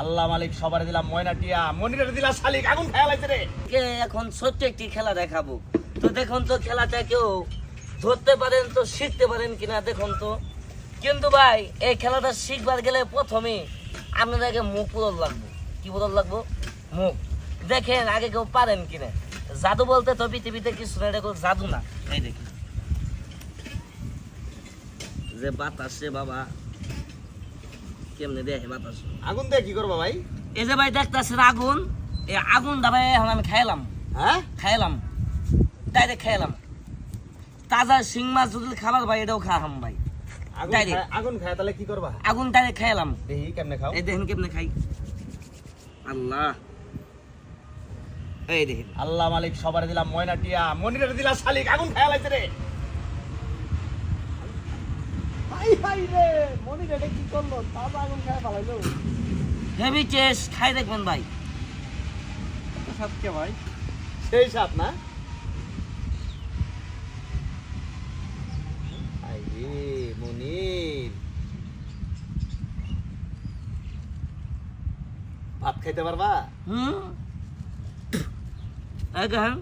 আল্লাহ মালিক সবার দিলাম ময়না টিয়া, মনিরে দিলা শালিক, আগুন খেয়াল আছে রে। কে এখন সত্যি একটি খেলা দেখাবো। তো দেখুন তো খেলাটা কেউ ধরতে পারেন তো শিখতে পারেন কিনা দেখুন তো। কিন্তু ভাই এই খেলাটা শিখবার গেলে প্রথমে আপনাদেরকে মুখ বদল লাগবে। কি বদল লাগবো? মুখ। দেখেন আগে কেউ পারেন কিনা। জাদু বলতে তো পৃথিবীতে কিছু না, এটা কোনো জাদু না। এই দেখি যে বাতাসে বাবা কেমনে দেখে বাতাস। আগুন দিয়ে কি করবা ভাই? এই যে ভাই দেখতেছেন আগুন, এই আগুন দাবাই এখন আমি খাইলাম। হ্যাঁ খাইলাম, ডাইরেক্ট খাইলাম। তাজা শিং মাছ যদি খাবার ভাই এটাও খাওয়াম ভাই। আগুন খায় তাহলে কি করবা? আগুন ডাইরেক্ট খাইলাম। দেখি কেমনে খাও। এই দেখেন কেমনে খাই। আল্লাহ, এই দেখেন। আল্লাহ মালিক সবার দিলাম ময়না টিয়া, মনিরে দিলা শালিক, আগুন খেয়াল আছে রে। হাই হাই রে, মনিরে এটা কি করলো? তাজা আগুন খায় পালাইলো। হেভি টেস্ট, খাই দেখবেন ভাই। সত্যি ভাই, সেই সাপ না? হাই রে মনির, ভাত খাইতে পারবা? এই দেখেন